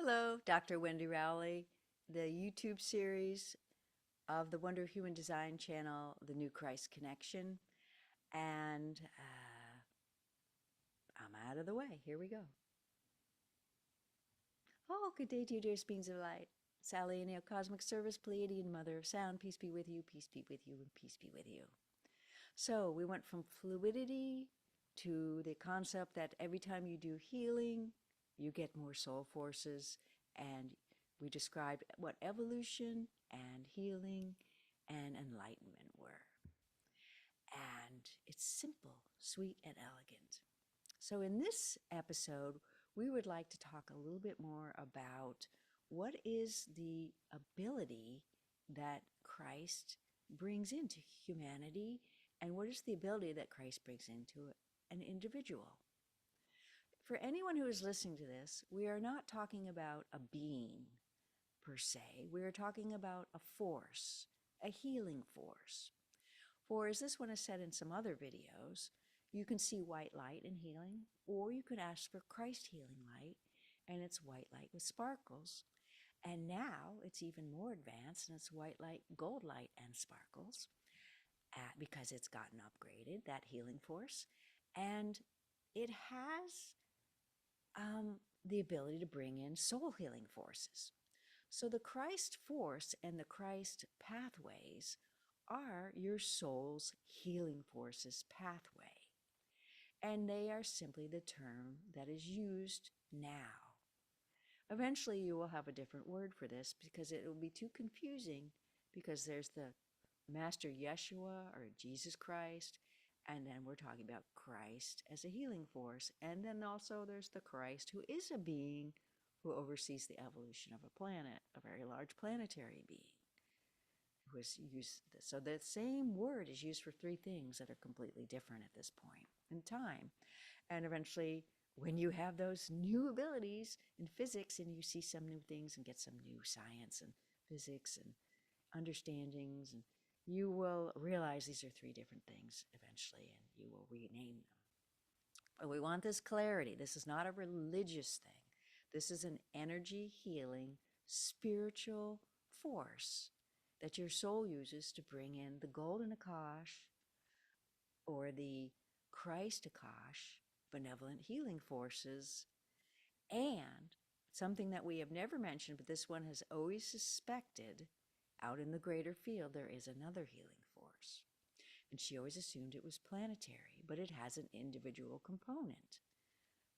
Hello, Dr. Wendy Rowley, the YouTube series of the Wonder of Human Design channel, The New Christ Connection. And I'm out of the way. Here we go. Oh, good day to you, dearest beings of light. Sally Neo Cosmic Service, Pleiadian Mother of Sound. Peace be with you, peace be with you, and peace be with you. So we went from fluidity to the concept that every time you do healing, you get more soul forces. And we described what evolution and healing and enlightenment were. And it's simple, sweet, and elegant. So in this episode, we would like to talk a little bit more about what is the ability that Christ brings into humanity, and what is the ability that Christ brings into an individual. For anyone who is listening to this, we are not talking about a being per se. We are talking about a force, a healing force. For as this one is said in some other videos, you can see white light in healing, or you could ask for Christ healing light, and it's white light with sparkles. And now it's even more advanced, and it's white light, gold light, and sparkles, because it's gotten upgraded, that healing force. And it has the ability to bring in soul healing forces. So the Christ force and the Christ pathways are your soul's healing forces pathway. And they are simply the term that is used now. Eventually you will have a different word for this because it will be too confusing, because there's the Master Yeshua or Jesus Christ, and then we're talking about Christ as a healing force. And then also there's the Christ who is a being who oversees the evolution of a planet, a very large planetary being who is used. So the same word is used for three things that are completely different at this point in time. And eventually, when you have those new abilities in physics and you see some new things and get some new science and physics and understandings, and you will realize these are three different things eventually, and you will rename them. But we want this clarity. This is not a religious thing. This is an energy healing, spiritual force that your soul uses to bring in the golden Akash or the Christ Akash, benevolent healing forces, and something that we have never mentioned, but this one has always suspected, out in the greater field, there is another healing force. And she always assumed it was planetary, but it has an individual component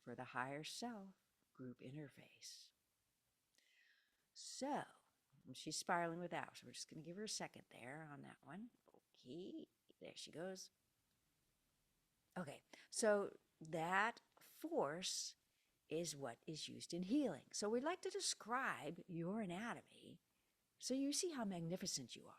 for the higher self group interface. So, she's spiraling without, so we're just going to give her a second there on that one. Okay, there she goes. Okay, so that force is what is used in healing. So we'd like to describe your anatomy so you see how magnificent you are.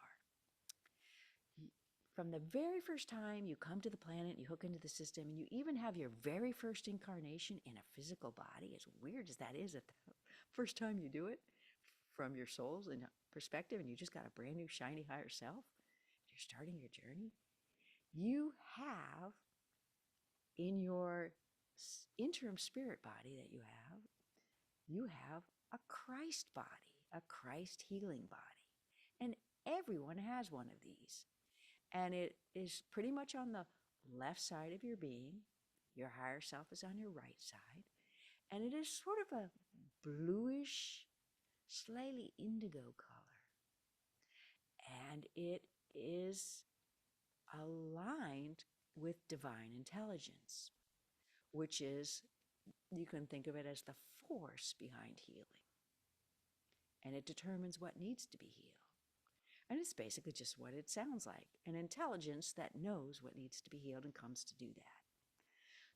From the very first time you come to the planet, you hook into the system, and you even have your very first incarnation in a physical body, as weird as that is at the first time you do it, from your soul's perspective, and you just got a brand new, shiny, higher self, you're starting your journey, you have in your interim spirit body that you have a Christ body, a Christ healing body. And everyone has one of these. And it is pretty much on the left side of your being. Your higher self is on your right side. And it is sort of a bluish, slightly indigo color. And it is aligned with divine intelligence, which is, you can think of it as the force behind healing. And it determines what needs to be healed. And it's basically just what it sounds like, an intelligence that knows what needs to be healed and comes to do that.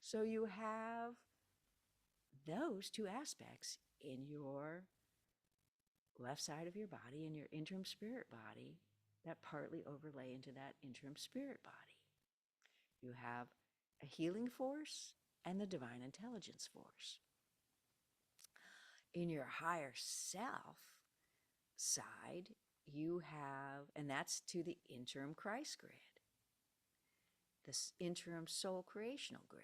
So you have those two aspects in your left side of your body, in your interim spirit body, that partly overlay into that interim spirit body. You have a healing force and the divine intelligence force. In your higher self side, you have, and that's to the interim Christ grid, this interim soul creational grid.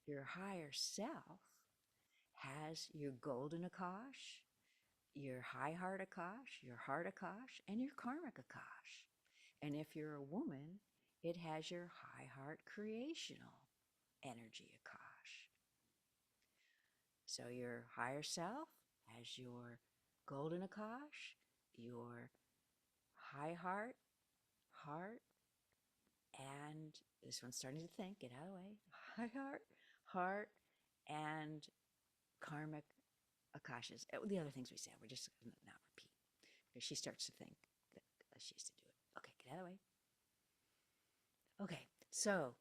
Your higher self has your golden Akash, your high heart Akash, your heart Akash, and your karmic Akash. And if you're a woman, it has your high heart creational energy Akash. So your higher self has your golden Akash, your high heart, and this one's starting to think, get out of the way, high heart, and karmic Akashas. The other things we said, we're just going to not repeat. Because she starts to think that she has to do it. Okay, get out of the way. Okay, so,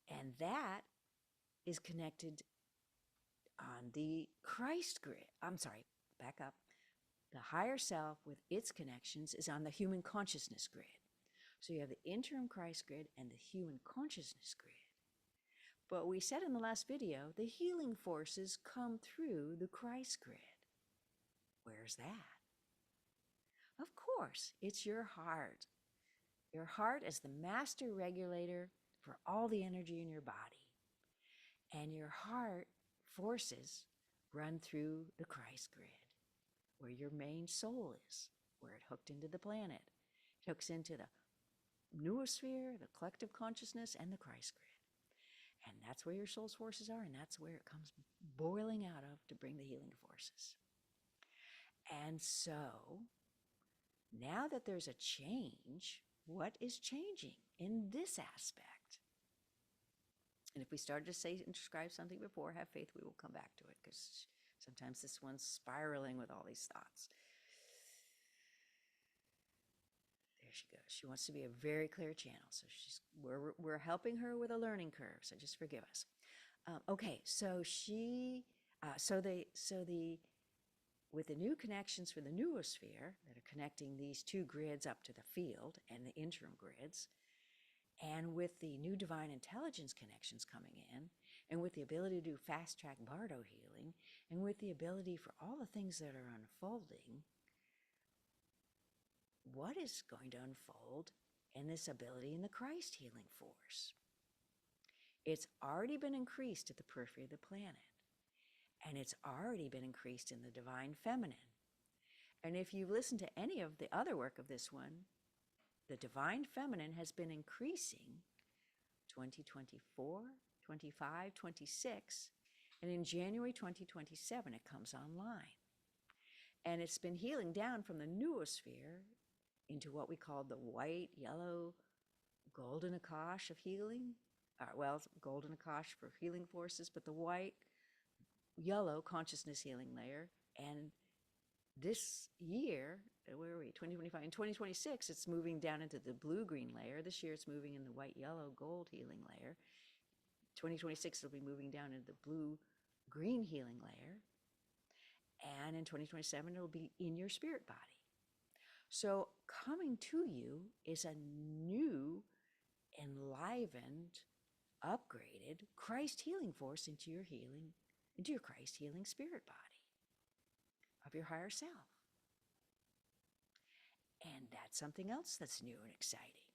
and that is connected on the Christ grid. I'm sorry, back up. The higher self with its connections is on the human consciousness grid. So you have the interim Christ grid and the human consciousness grid. But we said in the last video, the healing forces come through the Christ grid. Where's that? Of course, it's your heart. Your heart is the master regulator for all the energy in your body. And your heart forces run through the Christ grid, where your main soul is, where it hooked into the planet. It hooks into the noosphere, the collective consciousness, and the Christ grid. And that's where your soul's forces are, and that's where it comes boiling out of to bring the healing forces. And so, now that there's a change, what is changing in this aspect? And if we started to say and describe something before, have faith, we will come back to it, because sometimes this one's spiraling with all these thoughts. There she goes. She wants to be a very clear channel, so we're helping her with a learning curve. So just forgive us. Okay, so with the new connections for the noosphere that are connecting these two grids up to the field and the interim grids, and with the new divine intelligence connections coming in, and with the ability to do fast-track sBardoHealing, and with the ability for all the things that are unfolding, what is going to unfold in this ability in the Christ healing force? It's already been increased at the periphery of the planet, and it's already been increased in the divine feminine. And if you've listened to any of the other work of this one, the divine feminine has been increasing 2024, 25, 26, and in January 2027 it comes online. And it's been healing down from the noosphere into what we call the white, yellow, golden Akash of healing. Golden Akash for healing forces, but the white, yellow consciousness healing layer. And this year, where are we, 2025, in 2026, it's moving down into the blue-green layer. This year it's moving in the white, yellow, gold healing layer. 2026 it'll be moving down into the blue-green healing layer. And in 2027 it'll be in your spirit body. So coming to you is a new, enlivened, upgraded Christ healing force into your Christ healing spirit body of your higher self. And that's something else that's new and exciting.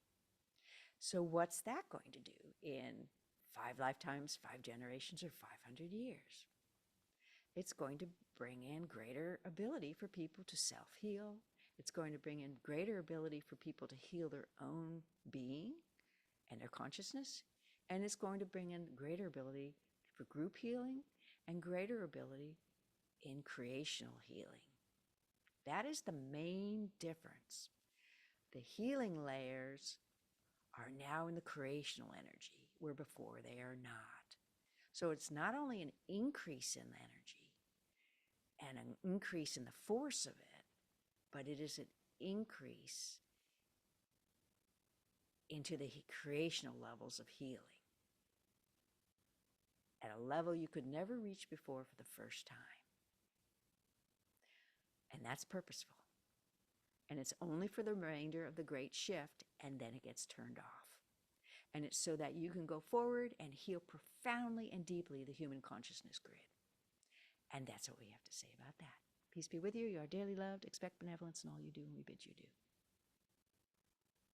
So what's that going to do in 5 lifetimes, 5 generations, or 500 years? It's going to bring in greater ability for people to self-heal. It's going to bring in greater ability for people to heal their own being and their consciousness. And it's going to bring in greater ability for group healing and greater ability in creational healing. That is the main difference. The healing layers are now in the creational energy, where before they are not. So it's not only an increase in the energy and an increase in the force of it, but it is an increase into the creational levels of healing at a level you could never reach before for the first time. And that's purposeful. And it's only for the remainder of the great shift, and then it gets turned off. And it's so that you can go forward and heal profoundly and deeply the human consciousness grid. And that's what we have to say about that. Peace be with you. You are dearly loved. Expect benevolence in all you do, and we bid you do.